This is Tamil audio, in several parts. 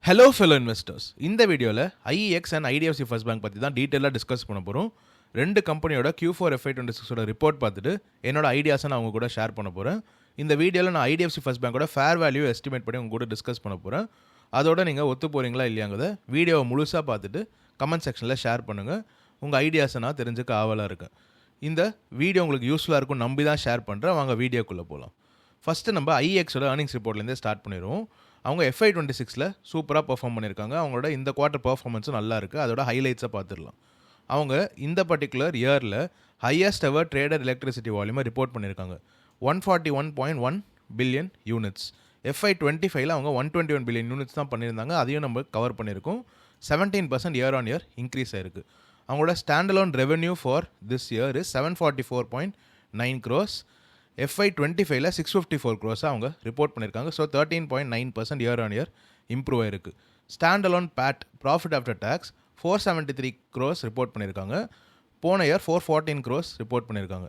ஹலோ ஃபெலோ இன்வெஸ்டர்ஸ், இந்த வீடியோவில் IEX and IDFC first bank பற்றி தான் டீட்டெயிலாக டிஸ்கஸ் பண்ண போகிறோம். ரெண்டு கம்பெனியோட Q4 FY26 ரிப்போர்ட் பார்த்துட்டு என்னோட ஐடியாஸை நான் உங்க கூட ஷேர் பண்ண போகிறேன். இந்த வீடியோவில் நான் ஐடிஎஃப்சி ஃபர்ஸ்ட் பேங்கோட ஃபேர் வேல்யூ எஸ்டிமேட் பண்ணி உங்க கூட டிஸ்கஸ் பண்ண போகிறேன். அதோட நீங்கள் ஒத்து போகிறீங்களா இல்லையாங்கிறத வீடியோவை முழுசாக பார்த்துட்டு கமெண்ட் செக்ஷனில் ஷேர் பண்ணுங்கள். உங்கள் ஐடியாஸை நான் தெரிஞ்சுக்க ஆவலாக இருக்கேன். இந்த வீடியோ உங்களுக்கு யூஸ்ஃபுல்லாக இருக்கும் நம்பி தான் ஷேர் பண்ணுறேன். வாங்க வீடியோக்குள்ளே போகலாம். ஃபஸ்ட்டு நம்ம ஐஎக்ஸோட ஏர்னிங்ஸ் ரிப்போர்ட்லேருந்தே ஸ்டார்ட் பண்ணிடுவோம். அவங்க FY26 சூப்பராக பெர்ஃபார்ம் பண்ணியிருக்காங்க. அவங்களோட இந்த குவார்ட்டர் பெர்ஃபார்மன்ஸும் நல்லா இருக்குது. அதோட ஹைலைட்ஸை பார்த்துடலாம். அவங்க இந்த பர்டிகுலர் இயரில் ஹையஸ்ட் எவர் ட்ரேடட் எலக்ட்ரிசிட்டி வால்யூமை ரிப்போர்ட் பண்ணியிருக்காங்க. 141.1 பில்லியன் யூனிட்ஸ். FY25 அவங்க 121 பில்லியன் யூனிட்ஸ் தான் பண்ணியிருந்தாங்க. அதையும் நம்ம கவர் பண்ணியிருக்கோம். 17% இயர் ஆன் இயர் இன்க்ரீஸ் ஆயிருக்கு. அவங்களோட standalone revenue for this year is 744.9 crores. FY25 654 crores அவங்க ரிப்போர்ட் பண்ணியிருக்காங்க. So 13.9% year on year improve ஆயிருக்கு. Standalone PAT profit after tax 473 crores report பண்ணியிருக்காங்க. போன இயர் 414 crores ரிப்போர்ட் பண்ணியிருக்காங்க.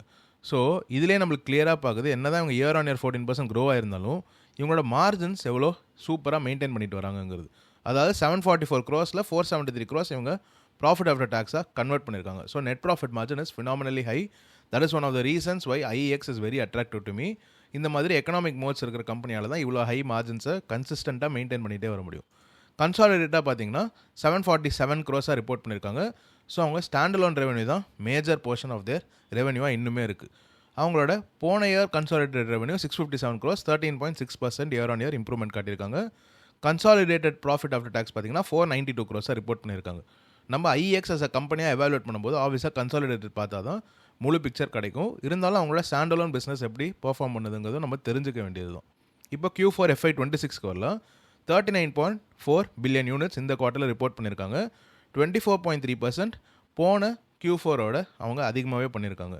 ஸோ இதிலே நம்மளுக்கு கிளியராக பார்க்குது, என்ன தான் இவங்க இயர் ஆன் இயர் 14% க்ரோ ஆயிருந்தாலும் இவங்களோட மார்ஜின்ஸ் எவ்வளோ சூப்பராக மெயின்டைன் பண்ணிட்டு வராங்கங்கிறது. அதாவது 744 crores 473 crores இவங்க ப்ராஃபிட் ஆஃப்டர் டேக்ஸாக கன்வெர்ட் பண்ணியிருக்காங்க. So net profit margin is phenomenally high. That is one of the reasons why IEX is very attractive to me. இந்த மாதிரி எக்கனாமிக் மோட்ஸ் இருக்கிற கம்பெனியால் தான் இவ்வளோ ஹை மார்ஜின்ஸை கன்சிஸ்டண்ட்டாக மெயின்டைன் பண்ணிகிட்டே வர முடியும். கன்சாலிடேட்டாக பார்த்தீங்கன்னா 747 crores ரிப்போர்ட் பண்ணியிருக்காங்க. ஸோ அவங்க ஸ்டாண்டலோன் ரெவென்யூ தான் மேஜர் போர்ஷன் ஆஃப் தேர் ரெவென்யூவாக இன்னுமே இருக்குது. அவங்களோட போன year consolidated revenue 657 crores 13.6% year on year improvement காட்டியிருக்காங்க. கன்சாலிடேட்டட் ப்ராஃபிட் ஆஃப்டர் டேக்ஸ் பார்த்தீங்கன்னா 492 crores ரிப்போர்ட் பண்ணியிருக்காங்க. நம்ம IEX அஸ் அ கம்பெனியாக எவாலுவேட் பண்ணும்போது ஆப்வியஸாக கன்சாலிடேட்டட் பார்த்தா தான் முழு பிக்சர் கிடைக்கும். இருந்தாலும் அவங்களோட ஸ்டாண்டலோன் பிஸ்னஸ் எப்படி பெர்ஃபார்ம் பண்ணுதுங்கிறத நம்ம தெரிஞ்சுக்க வேண்டியது தான். இப்போ Q4 FY26 வரலாம் 39.4 பில்லியன் யூனிட்ஸ் இந்த குவார்ட்டரில் ரிப்போர்ட் பண்ணியிருக்காங்க. 24.3% போன Q4ஓட அவங்க அதிகமாகவே பண்ணியிருக்காங்க.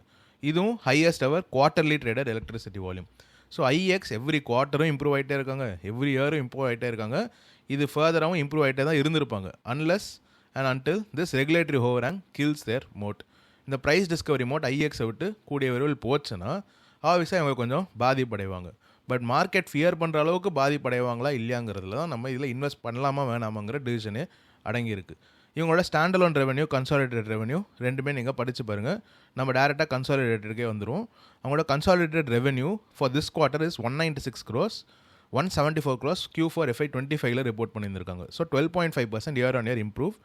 இதுவும் highest ever quarterly traded electricity volume. So IEX every குவார்ட்டரும் இம்ப்ரூவ் ஆகிட்டே இருக்காங்க, எவ்ரி இயரும் இம்ப்ரூவ் ஆகிட்டே இருக்காங்க. இது ஃபர்தராகவும் இம்ப்ரூவ் ஆகிட்டே தான் இருந்திருப்பாங்க unless and until this regulatory overhang kills their moat. இந்த ப்ரைஸ் டிஸ்கவரி மோட் ஐஎக்ஸை விட்டு கூடிய விரைவில் போச்சுன்னா ஆப்வியஸாக இவங்க கொஞ்சம் பாதிப்படைவாங்க. பட் மார்க்கெட் ஃபியர் பண்ணுற அளவுக்கு பாதிப்படைவாங்களா இல்லையாங்கிறதுல தான் நம்ம இதில் இன்வெஸ்ட் பண்ணலாமா வேணாமாங்கிற டிசிஷனே அடங்கியிருக்கு. இவங்களோட ஸ்டாண்டலோன் ரெவென்யூ கன்சாலிடேட்டட் ரெவென்யூ ரெண்டுமே நீங்கள் படித்து பாருங்கள். நம்ம டேரெக்டாக கன்சாலிடேட்டடுக்கே வந்துடும். அவங்களோட consolidated revenue for this quarter is 196 crores 174 crores Q4 FY25 report பண்ணியிருக்காங்க. So 12.5% year on year improve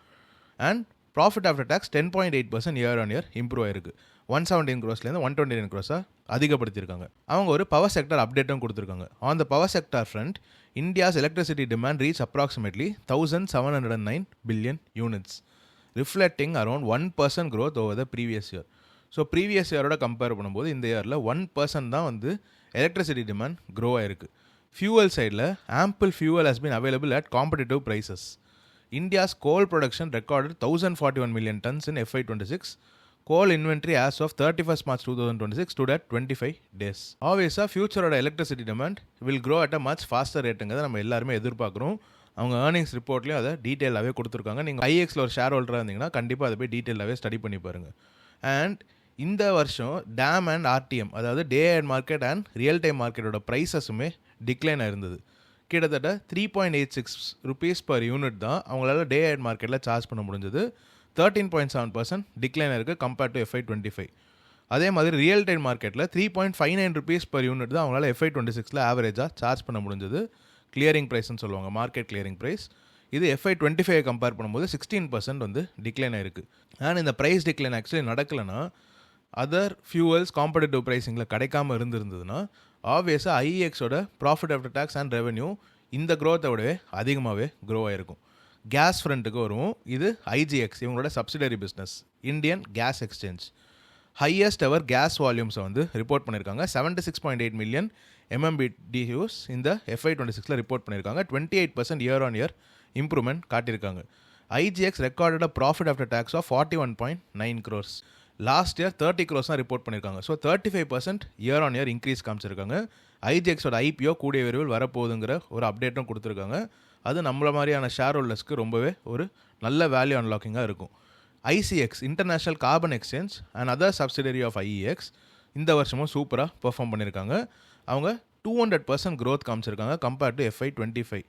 and profit after tax 10.8% year on year improve ஆயிருக்கு. 117 crores 129 crores அதிகப்படுத்தியிருக்காங்க. அவங்க ஒரு பவர் செக்டர் அப்டேட்டும் கொடுத்துருக்காங்க. On the power sector front, India's electricity demand reach approximately 1709 billion units, reflecting around 1% growth over the previous year. So previous இயரோட கம்பேர் பண்ணும்போது இந்த இயரில் 1% தான் வந்து எலக்ட்ரிசிட்டி டிமாண்ட் க்ரோ ஆயிருக்கு. ஃபியூவல் சைடில் ample fuel has been available at competitive prices. India's coal production recorded 1041 million tons in FY26. Coal inventory as of 31st March 2026 stood at 25 days. Obviously, future electricity demand will grow at a much faster rate. நம்ம எல்லாருமே எதிர்பார்க்குறோம். அவங்க ஏர்னிங்ஸ் ரிப்போர்ட்லேயும் அதை டீட்டெயிலாகவே கொடுத்துருக்காங்க. நீங்கள் ஐஎக்ஸில் ஒரு ஷேர் ஹோல்டராக இருந்தீங்கன்னா கண்டிப்பாக அதை போய் டீட்டெயிலாகவே ஸ்டடி பண்ணி பாருங்கள். அண்ட் இந்த வருஷம் டேம் அண்ட் RTM, அதாவது day and market and real time மார்க்கெட்டோட ப்ரைஸஸுமே டிக்ளைன் ஆயிருந்தது. கிட்டத்தட்ட 3.86 rupees per யூனிட் தான் அவங்களால டே அண்ட் மார்க்கெட்டில் சார்ஜ் பண்ண முடிஞ்சது. 13.7% டிக்ளைன் இருக்குது கம்பேர்ட் டு FY25. அதே மாதிரி ரியல் டைம் மார்க்கெட்டில் 3.59 rupees per யூனிட் தான் அவங்களால FY26 ஆவரேஜாக சார்ஜ் பண்ண முடிஞ்சது. கிளியரிங் ப்ரைஸ்ன்னு சொல்லுவாங்க, மார்க்கெட் கிளியரிங் ப்ரைஸ். இது FY25 கம்பேர் பண்ணும்போது 16% வந்து டிக்ளைன் ஆயிருக்கு. அண்ட் இந்த ப்ரைஸ் டிக்ளைன் ஆக்சுவலி நடக்கலைன்னா, அதர் ஃபியூவல்ஸ் காம்படிட்டிவ் ப்ரைஸிங்கில் கிடைக்காமல் இருந்திருந்ததுன்னா ஆப்வியஸாக ஐஎக்ஸோட profit after tax and revenue இந்த க்ரோத்தை விடவே அதிகமாகவே க்ரோ ஆகிருக்கும். கேஸ் ஃப்ரண்ட்டுக்கு வருவோம். இது IGX இவங்களோட subsidiary business, Indian gas exchange. Highest ever gas வால்யூம்ஸை வந்து ரிப்போர்ட் பண்ணியிருக்காங்க. 76.8 million MMBTUs இந்த FY26 ரிப்போர்ட் பண்ணியிருக்காங்க. 28% இயர் ஆன் இயர் இம்ப்ரூவ்மெண்ட் காட்டியிருக்காங்க. IGX recorded a profit after tax of 41.9 crores. Last year 30 crores தான் ரிப்போர்ட் பண்ணியிருக்காங்க. So 35% year on year increase காமிச்சிருக்காங்க. ஐஜிஎக்ஸோட IPO கூடிய விரைவில் வரப்போகுதுங்கிற ஒரு அப்டேட்டும் கொடுத்துருக்காங்க. அது நம்மள மாதிரியான ஷேர் ஹோல்டர்ஸ்க்கு ரொம்பவே ஒரு நல்ல வேல்யூ அன்லாக்கிங்காக இருக்கும். ICX international carbon exchange and other subsidiary of IEX இந்த வருஷமும் சூப்பராக பெர்ஃபார்ம் பண்ணியிருக்காங்க. அவங்க 200% growth காமிச்சிருக்காங்க கம்பேர்ட் டு FY25.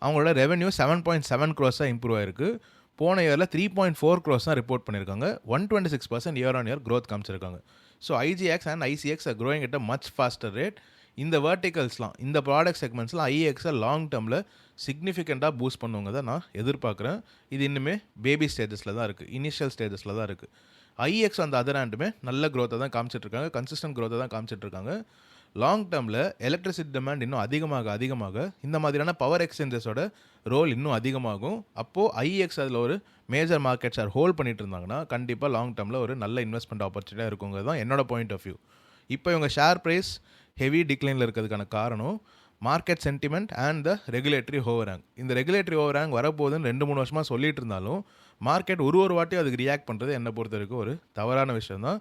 அவங்களோட ரெவென்யூ 7.7 க்ரோஸாக இம்ப்ரூவ் ஆயிருக்கு. போன இயரில் 3.4 க்ரோஸ் தான் ரிப்போர்ட் பண்ணியிருக்காங்க. 126% இயர் ஆன் இயர் க்ரோத் காமிச்சிருக்காங்க. So IGX and ICX are growing at a much faster rate. இந்த வெர்டிகல்ஸ்லாம், இந்த ப்ராடக்ட் செக்மெண்ட்ஸ்லாம் ஐஎக்ஸை லாங் டேர்மில் சிக்னிஃபிகண்ட்டாக பூஸ்ட் பண்ணுவங்க தான் நான் எதிர்பார்க்குறேன். இது இன்னுமே பேபி ஸ்டேஜஸில் தான் இருக்குது, இனிஷியல் ஸ்டேஜஸில் தான் இருக்குது. ஐஎக்ஸ் அந்த அதர் ஹேண்டுமே நல்ல க்ரோத்தை தான் காமிச்சிட்ருக்காங்க, கன்சிஸ்டன்ட் க்ரோத்தை தான் காமிச்சிட்ருக்காங்க. லாங் டேர்மில் எலக்ட்ரிசிட்டி டிமாண்ட் இன்னும் அதிகமாக இந்த மாதிரியான பவர் எக்ஸ்சேஞ்சஸோட ரோல் இன்னும் அதிகமாகும். அப்போது ஐஎக்ஸ் அதில் ஒரு மேஜர் மார்க்கெட் ஷேர் ஹோல்ட் பண்ணிட்டு இருந்தாங்கன்னா கண்டிப்பாக லாங் டேர்மில் ஒரு நல்ல இன்வெஸ்ட்மெண்ட் ஆப்பர்ச்சுனிட்டியாக இருக்குங்கிறது தான் என்னோட பாயிண்ட் ஆஃப் வியூ. இப்போ இவங்க ஷேர் ப்ரைஸ் ஹெவி டிக்ளைனில் இருக்கிறதுக்கான காரணம் market sentiment and the regulatory overhang. இந்த ரெகுலேட்டரி ஓவர்ஹேங் வரப்போகுதுன்னு 2-3 வருஷமாக சொல்லிட்டு இருந்தாலும் மார்க்கெட் ஒரு வாட்டியும் அதுக்கு ரியாக்ட் பண்ணுறது என்னை பொறுத்த வரைக்கும் ஒரு தவறான விஷயம் தான்.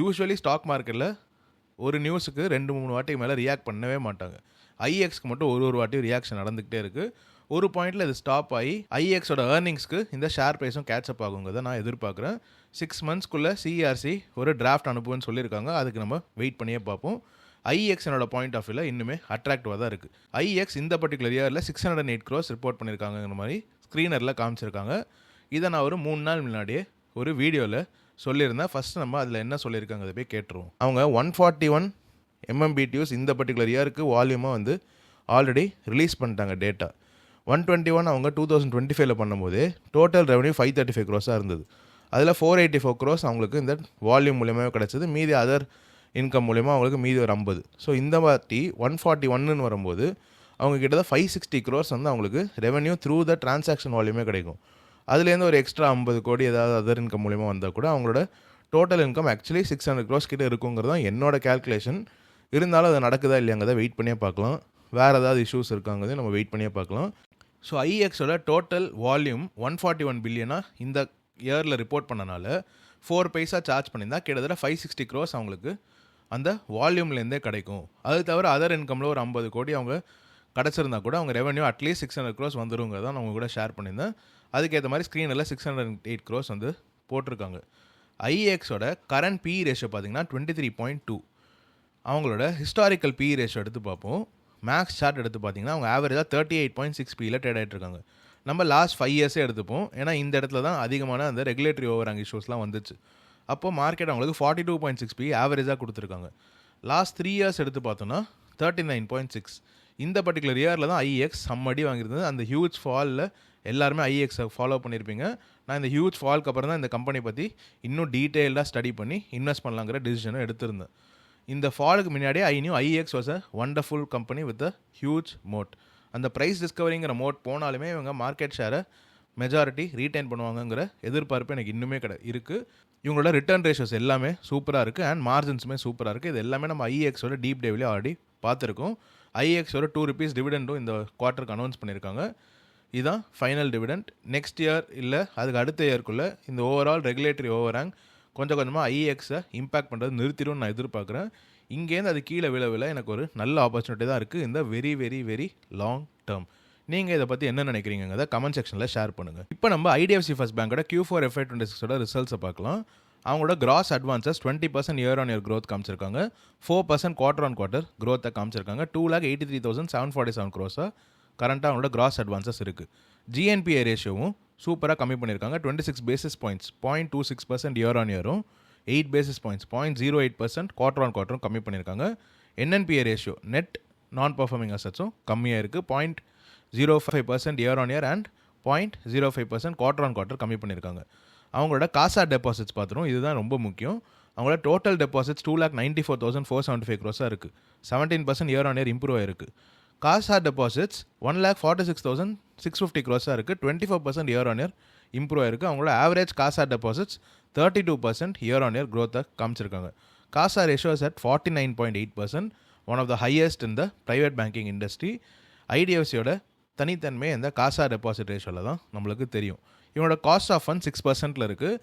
யூஸ்வலி ஸ்டாக் மார்க்கெட்டில் ஒரு நியூஸுக்கு 2-3 வாட்டிக்கு மேலே ரியாக்ட் பண்ணவே மாட்டாங்க. ஐஎக்ஸ்க்கு மட்டும் ஒரு வாட்டியும் ரியாக்ஷன் நடந்துக்கிட்டே இருக்குது. ஒரு பாயிண்டில் இது ஸ்டாப் ஆகி ஐஎக்ஸோட ஏர்னிங்ஸ்க்கு இந்த ஷேர் ப்ரைஸும் கேட்சப் ஆகுங்கிறத நான் எதிர்பார்க்குறேன். 6 மந்த்ஸ்க்குள்ளே சிஆர்சி ஒரு டிராஃப்ட் அனுப்புன்னு சொல்லியிருக்காங்க. அதுக்கு நம்ம வெயிட் பண்ணியே பார்ப்போம். ஐஎக்ஸ் என்னோட பாயிண்ட் ஆஃப் வியூவில் இன்னுமே அட்ராக்டிவாக தான் இருக்குது. ஐஎக்ஸ் இந்த பர்டிகுலர் இயரில் 608 க்ரோஸ் ரிப்போர்ட் பண்ணியிருக்காங்கிற மாதிரி ஸ்க்ரீனரில் காமிச்சிருக்காங்க. இதை நான் ஒரு 3 நாள் முன்னாடியே ஒரு வீடியோவில் சொல்லியிருந்தேன். ஃபஸ்ட்டு நம்ம அதில் என்ன சொல்லியிருக்காங்க அதை போய் கேட்டுருவோம். அவங்க 141 MMBTUs இந்த பர்டிகுலர் இயருக்கு வால்யூமாக வந்து ஆல்ரெடி ரிலீஸ் பண்ணிட்டாங்க டேட்டா. 121 அவங்க 2025 பண்ணும்போது டோட்டல் ரெவன்யூ 535 க்ரோஸாக இருந்தது. அதில் 484 க்ரோஸ் அவங்களுக்கு இந்த வால்யூம் மூலியமாக கிடச்சிது. மீதி அதர் இன்கம் மூலிமா அவங்களுக்கு மீதி ஒரு 50. ஸோ இந்த வாட்டி 141ன்னு வரும்போது அவங்க கிட்டத்தட்ட 560 க்ரோஸ் வந்து அவங்களுக்கு ரெவன்யூ த்ரூ த டிரான்சாக்ஷன் வால்யூமே கிடைக்கும். அதுலேருந்து ஒரு எக்ஸ்ட்ரா 50 கோடி ஏதாவது அதர் இன்கம் மூலிமா வந்தால் கூட அவங்களோட டோட்டல் இன்கம் ஆக்சுவலி 600 க்ரோஸ் கிட்ட இருக்குங்கிறது தான் என்னோட கேல்குலேஷன். இருந்தாலும் அது நடக்குதா இல்லையாங்கிறத வெயிட் பண்ணியே பார்க்கலாம். வேறு ஏதாவது இஷ்யூஸ் இருக்காங்கிறதையும் நம்ம வெயிட் பண்ணியே பார்க்கலாம். ஸோ ஐஎக்ஸோட டோட்டல் வால்யூம் 141 பில்லியனாக இந்த இயரில் ரிப்போர்ட் பண்ணனால 4 பைசா சார்ஜ் பண்ணியிருந்தா கிட்டத்தட்ட 560 க்ரோஸ் அவங்களுக்கு அந்த வால்யூம்லேருந்தே கிடைக்கும். அது தவிர அதர் இன்கமில் ஒரு 50 கோடி அவங்க கிடச்சிருந்தா கூட அவங்க ரெவன்யூ அட்லீஸ்ட் 600 க்ரோஸ் வந்துருங்கிறத நான் அவங்க கூட ஷேர் பண்ணியிருந்தேன். அதுக்கேற்ற மாதிரி ஸ்க்ரீனில் 608 க்ரோஸ் வந்து போட்டிருக்காங்க. ஐஎக்ஸோட கரண்ட் PE ரேஷியோ பார்த்தீங்கன்னா 23.2. அவங்களோட ஹிஸ்டாரிக்கல் PE ரேஷியோ எடுத்து பார்ப்போம். மேக்ஸ் சார்ட் எடுத்து பார்த்தீங்கன்னா அவங்க ஆவரேஜாக 38.6 PEயில் ட்ரேட் ஆகிட்டு இருக்காங்க. நம்ம லாஸ்ட் 5 இயர்ஸே எடுத்துப்போம். ஏன்னா இந்த இடத்துல தான் அதிகமான அந்த ரெகுலேட்டரி ஓவர்ஹேங் இஷ்யூஸ்லாம் வந்துச்சு. அப்போது மார்க்கெட் அவங்களுக்கு 42.6 PE ஆவரேஜாக கொடுத்துருக்காங்க. லாஸ்ட் 3 இயர்ஸ் எடுத்து பார்த்தோன்னா 39.6. இந்த பர்டிகுலர் இயரில் தான் ஐஎக்ஸ் செம்மடி வாங்கியிருந்தது. அந்த ஹியூஜ் ஃபாலில் எல்லாருமே ஐஎக்ஸை ஃபாலோ பண்ணியிருப்பீங்க. நான் இந்த ஹியூஜ் ஃபால்க்கு அப்புறம் தான் இந்த கம்பெனி பற்றி இன்னும் டீட்டெயில்டாக ஸ்டடி பண்ணி இன்வெஸ்ட் பண்ணலாங்கிற டிசிஷனை எடுத்திருந்தேன். இந்த ஃபாலுக்கு முன்னாடியே I knew IEX was a wonderful company with a huge moat. அந்த ப்ரைஸ் டிஸ்கவரிங்கிற மோட் போனாலுமே இவங்க மார்க்கெட் ஷேரை மெஜாரிட்டி ரீட்டைன் பண்ணுவாங்கங்கிற எதிர்பார்ப்பு எனக்கு இன்னுமே இருக்குது. இவங்களோட ரிட்டர்ன் ரேஷியோஸ் எல்லாமே சூப்பராக இருக்குது அண்ட் மார்ஜின்ஸுமே சூப்பராக இருக்குது. இது எல்லாமே நம்ம ஐஎக்ஸோட டீப் டேவ்லேயே ஆல்ரெடி பார்த்துருக்கோம். ஐஎக்ஸோட 2 rupees டிவிடெண்டும் இந்த குவார்ட்டருக்கு அனௌன்ஸ் பண்ணியிருக்காங்க. இதுதான் ஃபைனல் டிவிடெண்ட். நெக்ஸ்ட் இயர் இல்லை அதுக்கு அடுத்த இயர்க்குள்ளே இந்த ஓவரால் ரெகுலேட்டரி ஓவர்ஹேங் கொஞ்சம் கொஞ்சமாக ஐஎக்ஸை இம்பேக்ட் பண்ணுறது நிறுத்திடும் நான் எதிர்பார்க்குறேன். இங்கேருந்து அது கீழே விழ எனக்கு ஒரு நல்ல ஆப்பர்ச்சுனிட்டி தான் இருக்குது இந்த very very very long term. நீங்கள் இதை பற்றி என்ன நினைக்கிறீங்கிறத கமெண்ட் செக்ஷனில் ஷேர் பண்ணுங்கள். இப்போ நம்ம ஐடிஎஃப்சி ஃபர்ஸ்ட் பேங்கோட Q4 FY26 ரிசல்ட்ஸை பார்க்கலாம். அவங்களோட gross advances 20% year on year growth காமிச்சிருக்காங்க. 4% குவார்டர் ஆன் குவார்ட்டர் க்ரோத்தை காமிச்சிருக்காங்க. 2,83,747 க்ரோஸாக கரண்ட்டாக அவங்களோட கிராஸ் அட்வான்சஸ் இருக்குது. GNPA ரேஷியோவும் சூப்பராக கம்மி பண்ணியிருக்காங்க. 26 பேசிஸ் பாயிண்ட்ஸ் 0.26% இயர் ஆன் இயரும் 8 பேசிஸ் பாயிண்ட்ஸ் 0.08% குவார்டர் ஆன் குவார்ட்டரும் கம்மி பண்ணியிருக்காங்க. NNPA ratio net non performing அசட்ஸும் கம்மியாக இருக்குது. 0.05% year on year and 0.05% quarter on quarter கம்மி பண்ணியிருக்காங்க. அவங்களோட காசா டெபாசிட்ஸ் பார்த்துரும், இதுதான் ரொம்ப முக்கியம். அவங்களோட டோட்டல் டெபாசிட்ஸ் 2,94,475 க்ரோஸாக இருக்குது. 17% இயர் ஆன் இயர் இம்ப்ரூவ் ஆயிருக்கு. காசா டெபாசிட்ஸ் 1,46,650 க்ரோஸாக இருக்குது. 24% இயர் ஆன் இயர் இம்ப்ரூவ் ஆயிருக்கு. அவங்களோட average CASA deposits 32% year on year க்ரோத்தை காமிச்சிருக்காங்க. CASA ratio is at 49.8%, one of the highest in the private banking industry. ஐடிஎஃப்சியோட தனித்தன்மை இந்த காசா டெபாசிட் ரேஷியோவில் தான் நம்மளுக்கு தெரியும். இவனோட காஸ்ட் ஆஃப் ஃபண்ட் 6%ல் இருக்குது.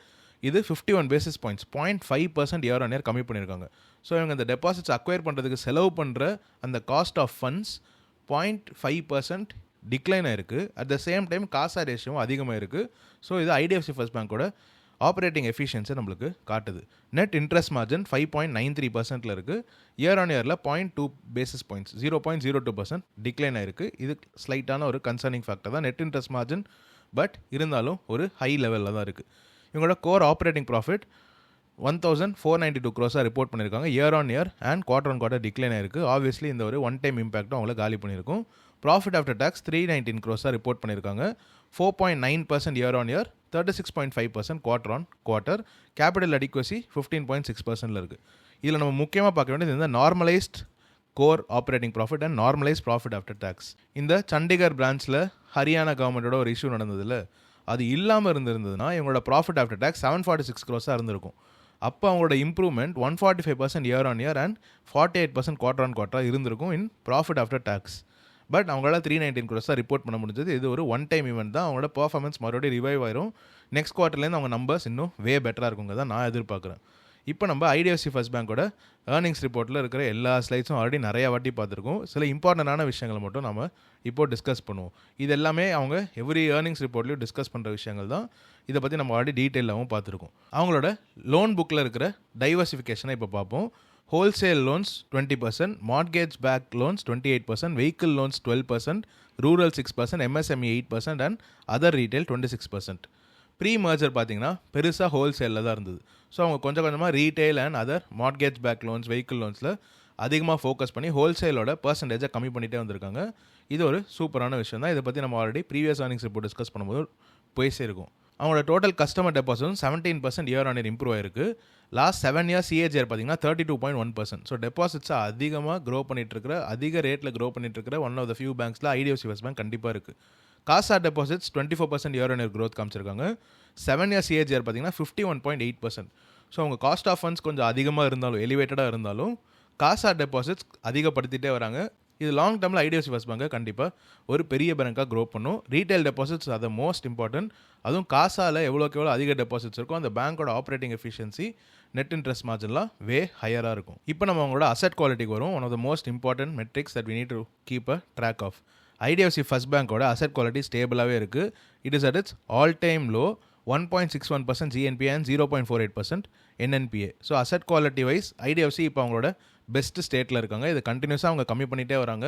இது 51 basis points 0.5% year on year கம்மி பண்ணியிருக்காங்க. ஸோ இவங்க இந்த டெபாசிட்ஸ் அக்வயர் பண்ணுறதுக்கு செலவு பண்ணுற அந்த காஸ்ட் ஆஃப் ஃபண்ட்ஸ் 0.5% டிக்ளைன் ஆயிருக்கு. அட் த சேம் டைம் காசா ரேஷியோவும் அதிகமாக இருக்குது. ஸோ இது ஐடிஎஃப்சி ஃபர்ஸ்ட் பேங்கோட ஆப்ரேட்டிங் எஃபிஷியன்சி நம்மளுக்கு காட்டுது. நெட் இன்ட்ரெஸ்ட் மார்ஜின் 5.93% இருக்குது. இயர் ஆன் இயரில் 0.2 பேசிஸ் பாயிண்ட்ஸ் 0.02% டிக்ளைன் ஆயிருக்கு. இது ஸ்லைட்டான ஒரு கன்சர்னிங் ஃபேக்டர் தான் நெட் இன்ட்ரெஸ்ட் மார்ஜின், பட் இருந்தாலும் ஒரு ஹை லெவலில் தான் இருக்குது. இவங்களோட core operating profit 1492 crores report பண்ணியிருக்காங்க. Year on year and quarter on quarter decline ஆயிருக்கு. ஆப்வியஸ்லி இந்த ஒரு ஒன் டைம் இம்பாக்டும் அவங்கள காலி பண்ணியிருக்கும். Profit after tax 319 crores report பண்ணியிருக்காங்க. 4.9% year on year, 36.5% quarter on quarter. Capital adequacy 15.6% இருக்குது. இதில் நம்ம முக்கியமாக பார்க்க வேண்டியது இந்த normalised core operating profit and normalise profit after tax. இந்த சண்டிகர் பிரான்ச்சில் ஹரியானா கவர்மெண்ட்டோட ஒரு இஷ்யூ நடந்ததில்ல, அது இல்லாமல் இருந்திருந்ததுன்னா இவங்களோட ப்ராஃபிட் ஆஃப்டர் டேக்ஸ் 746 crores இருந்திருக்கும். அப்போ அவங்களோட improvement 145% year on year and 48% quarter on quarter இருந்திருக்கும் in profit after tax. But அவங்களால 319 crores ரிப்போர்ட் பண்ண முடிஞ்சது. இது ஒரு ஒன் டைம் ஈவெண்ட் தான். அவங்களோட பர்ஃபார்மன்ஸ் மறுபடியும் ரிவைவ் ஆயிரும். நெக்ஸ்ட் குவார்ட்டர்லேருந்து அவங்க நம்பர்ஸ் இன்னும் வே பெட்டராக இருக்குங்க தான் நான் எதிர்பார்க்குறேன். இப்போ நம்ம ஐடிஎஃப்சி ஃபர்ஸ்ட் பேங்கோட ஏர்னிங்ஸ் ரிப்போர்ட்டில் இருக்கிற எல்லா ஸ்லைட்ஸும் ஆல்ரெடி நிறையா வாட்டி பார்த்துருக்கோம். சில இம்பார்ட்டண்டான விஷயங்களை மட்டும் நம்ம இப்போ டிஸ்கஸ் பண்ணுவோம். இது எல்லாமே அவங்க எவ்ரி ஏர்னிங்ஸ் ரிப்போர்ட்லையும் டிஸ்கஸ் பண்ணுற விஷயங்கள் தான். இதை பற்றி நம்ம ஆல்ரெடி டீட்டெயிலாகவும் பார்த்துருக்கோம். அவங்களோட லோன் புக்கில் இருக்கிற டைவர்சிஃபிகேஷனை இப்போ பார்ப்போம். Wholesale loans 20%, mortgage back loans 28%, vehicle loans 12%, rural 6%, MSME 8% and other retail 26%. Pre merger பார்த்தீங்கன்னா பெருசாக ஹோல்சேலில் தான் இருந்தது. ஸோ அவங்க கொஞ்சம் கொஞ்சமாக retail and other mortgage back loans, vehicle லோன்ஸில் அதிகமாக ஃபோக்கஸ் பண்ணி ஹோல்சேலோட பர்சன்டேஜை கம்மி பண்ணிகிட்டே வந்திருக்காங்க. இது ஒரு சூப்பரான விஷயம் தான். இதை பற்றி நம்ம already previous earnings report discuss பண்ணும்போது போயிட்டே அவங்களோட டோட்டல் கஸ்டமர் டெபாசிட்டும் 17% இயர் ஆன் இயர் இம்ப்ரூவ் ஆயிருக்கு. லாஸ்ட் 7 years CAGR பார்த்தீங்கன்னா 32.1%. ஸோ டெபாசிட்ஸை அதிகமாக க்ரோ பண்ணிட்டு அதிக ரேட்டில் க்ரோ பண்ணிட்டு இருக்கிற ஒன் ஆஃப் த ஃபியூ பேங்க்ஸில் ஐடிஎஃப்சி ஃபர்ஸ்ட் பேங்க் கண்டிப்பாக இருக்குது. CASA deposits 24% year on year growth காமிச்சிருக்காங்க. 7 years CAGR பார்த்தீங்கன்னா 51.8%. ஸோ அவங்க காஸ்ட் ஆஃப் ஃபண்ட்ஸ் கொஞ்சம் அதிகமாக இருந்தாலும், எலிவேட்டடாக இருந்தாலும் காசா டெபாசிட்ஸ் அதிகப்படுத்திட்டே வராங்க. இது லாங் டேர்மில் ஐடிஎஃப்சி ஃபர்ஸ்ட் பேங்கை கண்டிப்பாக ஒரு பெரிய பேங்காக க்ரோ பண்ணும். ரீட்டைல் டெபாசிட்ஸ் அது மோஸ்ட் இம்பார்ட்டன்ட். அதுவும் காசாவில் எவ்வளோக்கு எவ்வளோ அதிக டெபாசிட்ஸ் இருக்கும் அந்த பேங்க்கோட ஆப்ரேட்டிங் எஃபிஷியன்சி, நெட் இன்ட்ரெஸ்ட் மார்ஜின்லாம் வே ஹையராக இருக்கும். இப்போ நம்ம அவங்களோட அசெட் குவாலிட்டிக்கு வரும். One of the most important metrics that we need to keep a track of. IDFC first பேங்கோட அசெட் குவாலிட்டி ஸ்டேபிளாகவே இருக்குது. It is at its all time low, 1.61% GNPA and 0.48% NNPA. So asset quality wise IDFC இப்போ அவங்களோட பெஸ்ட் ஸ்டேட்டில் இருக்காங்க. இது கண்டினியூஸாக அவங்க கம்மி பண்ணிகிட்டே வராங்க.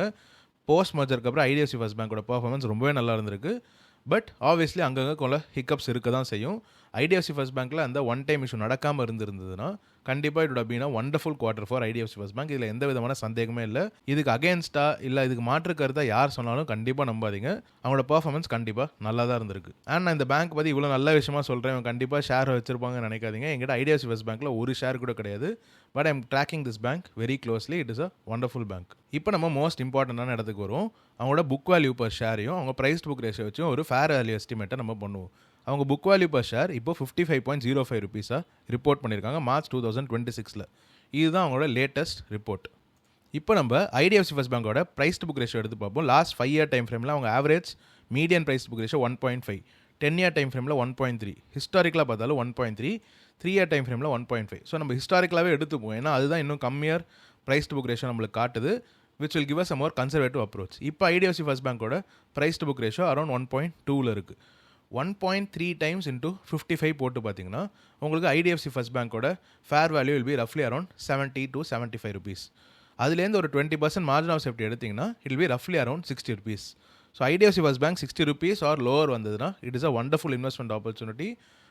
போஸ்ட் மர்ஜருக்கு அப்புறம் ஐடிஎஃப்சி ஃபர்ஸ்ட் பேங்கோட பர்ஃபார்மன்ஸ் ரொம்பவே நல்லா இருந்திருக்கு. பட் ஆப்வியஸ்லி அங்கங்கே கொள்ள ஹிக்கப்ஸ் இருக்க தான் செய்யும். ஐடிஎஃப்சி ஃபர்ஸ்ட் பேங்க்கில் அந்த ஒன் டைம் இஷ்யூ நடக்காமல் இருந்ததுன்னா கண்டிப்பாக it would been a wonderful quarter for IDFC first bank. இதில் எந்த விதமான சந்தேகமே இல்லை. இதுக்கு அகேன்ஸ்டாக இல்லை இதுக்கு மாற்று கருத்தாக யார் சொன்னாலும் கண்டிப்பாக நம்பாதீங்க. அவங்களோட பர்ஃபார்மன்ஸ் கண்டிப்பாக நல்லா தான் இருந்திருக்கு. அண்ட் நான் இந்த பேங்க் பற்றி இவ்வளோ நல்ல விஷயமா சொல்கிறேன், கண்டிப்பாக ஷேர் வச்சிருப்பாங்கன்னு நினைக்காதீங்க. எங்கிட்ட ஐடிஎஃப்சி ஃபர்ஸ்ட் பேங்க்கில் ஒரு ஷேர் கூட கிடையாது. But I'm tracking this bank very closely. It is a wonderful bank. இப்போ நம்ம மோஸ்ட் இம்பார்ட்டண்டான இடத்துக்கு வரும். அவங்களோட புக் வேல்யூ பர் ஷேரையும் அவங்க ப்ரைஸ் புக் ரேஷியோ வச்சும் ஒரு ஃபேர் வேல்யூ எஸ்டிமேட்டை நம்ம பண்ணுவோம். அவங்க புக் வேல்யூ பர் ஷேர் இப்போ 55.05 rupees ரிப்போர்ட் பண்ணியிருக்காங்க மார்ச் 2026. இதுதான் அவங்களோட லேட்டஸ்ட் ரிப்போர்ட். இப்போ நம்ம ஐடிஎஃப்சி ஃபர்ஸ்ட் பேங்கோட ப்ரைஸ் புக் ரேஷியோ எடுத்து பார்ப்போம். லாஸ்ட் 5 year டைம் ஃப்ரேமில் அவங்க average median price book ratio 1.5, 10 year time ஃப்ரேமில் 1.3, ஹிஸ்டாரிக்கலாக பார்த்தாலும் 1.3, 3 year டைம் ஃப்ரேமில் 1.5. ஸோ நம்ம ஹிஸ்டாரிக்கலாகவே எடுத்துப்போம், ஏன்னா அதுதான் இன்னும் கம்மியர் ப்ரைஸ் புக் ரேஷியோ நம்மளுக்கு காட்டுது, which will give us a more conservative approach. இப்போ ஐடிஎஃப்சி ஃபர்ஸ்ட் பேங்கோட price to book ratio around 1.2 இருக்குது. 1.3 times into 55 போட்டு பார்த்தீங்கன்னா உங்களுக்கு ஐடிஎஃப்சி ஃபர்ஸ்ட் பேங்கோட ஃபேர் வேல்யூ வில் பி ரஃப்லி அரௌண்ட் 70 to 75 rupees. அதுலேருந்து ஒரு 20% மார்ஜின் ஆஃப் சேஃப்டி எடுத்திங்கன்னா இட் வில் பி ரஃப்லி around 60 rupees. So IDFC first bank 60 rupees or lower வந்ததுன்னா it is a wonderful investment opportunity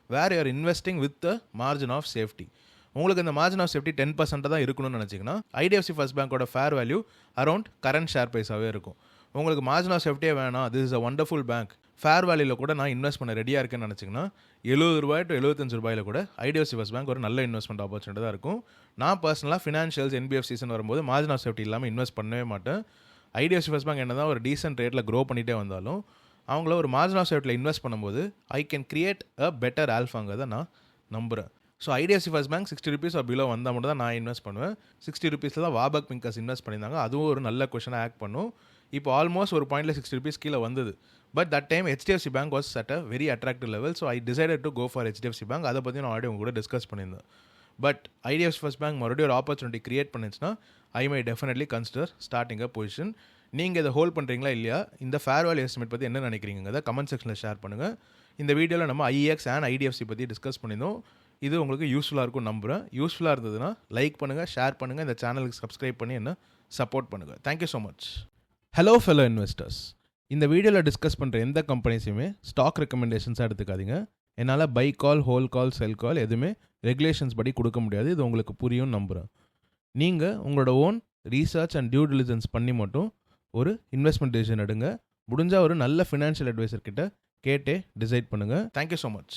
where you're investing with the margin of safety. உங்களுக்கு இந்த மார்ஜின் ஆஃப் சேஃப்டி 10% தான் இருக்கணும்னு நினச்சிங்கன்னா ஐடிஎஃப்சி ஃபர்ஸ்ட் பேங்கோட fair value around current share ப்ரைஸாகவே இருக்கும். உங்களுக்கு மார்ஜின் ஆஃப் சேஃப்டியே வேணாம், this is a wonderful bank, fair வேல்யூவில் கூட நான் இன்வெஸ்ட் பண்ண ரெடியாக இருக்கேன்னு நினச்சிங்கன்னா 70 ரூபாய் to 75 ரூபாயில் கூட ஐடிஎஃப்சி ஃபர்ஸ்ட் பேங்க் ஒரு நல்ல இன்வெஸ்ட்மெண்ட் ஆப்பர்ச்சுனிட்டி தான் இருக்கும். நான் பர்சனலாக ஃபினான்ஷியல்ஸ் NBFCஸ்ன்னு வரும்போது மார்ஜின் ஆஃப் சேஃப்டி இல்லாமல் இன்வெஸ்ட் பண்ணவே மாட்டேன். ஐடிஎஃப்சி ஃபர்ஸ்ட் பேங்க் என்ன தான் ஒரு டீசென்ட் ரேட்டில் க்ரோ பண்ணிகிட்டே வந்தாலும் அவங்கள ஒரு மார்ஜின் ஆஃப் சேஃப்டியில் இன்வெஸ்ட் பண்ணும்போது I can create a better ஆல்ஃபாங்கிறத நான் நம்புகிறேன். So IDFC first bank 60 rupees or below வந்தால் மட்டும் தான் நான் இன்வெஸ்ட் பண்ணுவேன். 60 rupeesல தான் வாபக் பிங்கர்ஸ் இன்வெஸ்ட் பண்ணியிருந்தாங்க, அதுவும் ஒரு நல்ல கொஷனாக ஆக்ட் பண்ணும். இப்போ ஆல்மோஸ்ட் ஒரு பாயிண்டில் 60 rupees கீழே வந்தது. But that time HDFC bank was at a very attractive level. So I decided to go for HDFC bank. அதை பற்றி நான் ஆல்ரெடி உங்க கூட டிஸ்கஸ் பண்ணியிருந்தேன். பட் ஐடிஎஃப்சி ஃபர்ஸ்ட் பேங்க் மறுபடியும் ஒரு ஆப்பர்ச்சுனிட்டி கிரியேட் பண்ணிச்சுன்னா I may definitely consider starting a position. நீங்கள் இதை ஹோல்ட் பண்ணுறீங்களா இல்லையா, இந்த ஃபேர் வேல்யூ எஸ்டிமேட் பற்றி என்ன நினைக்கிறீங்கிறத கமெண்ட் செக்ஷனில் ஷேர் பண்ணுங்கள். இந்த வீடியோவில் நம்ம ஐஇஎக்ஸ் அண்ட் ஐடிஎஃப்சி பற்றி டிஸ்கஸ் பண்ணியிருந்தோம். இது உங்களுக்கு யூஸ்ஃபுல்லாக இருக்கும் நம்புகிறேன். யூஸ்ஃபுல்லாக இருந்ததுன்னா லைக் பண்ணுங்கள், ஷேர் பண்ணுங்கள், இந்த சேனலுக்கு சப்ஸ்கிரைப் பண்ணி என்ன சப்போர்ட் பண்ணுங்கள். Thank you so much. Hello fellow investors, இந்த வீடியோவில் டிஸ்கஸ் பண்ணுற எந்த கம்பெனிஸையுமே ஸ்டாக் ரெக்கமெண்டேஷன்ஸாக எடுத்துக்காதீங்க. என்னால் பை கால், ஹோல் கால், செல் கால் எதுவுமே ரெகுலேஷன்ஸ் படி கொடுக்க முடியாது. இது உங்களுக்கு புரியும் நம்புகிறேன். நீங்கள் உங்களோட own research and due diligence பண்ணி மட்டும் ஒரு இன்வெஸ்ட்மெண்ட் டிசிஷன் எடுங்க. முடிஞ்சால் ஒரு நல்ல ஃபினான்ஷியல் அட்வைசர் கிட்ட கேட்டே டிசைட் பண்ணுங்கள். Thank you so much.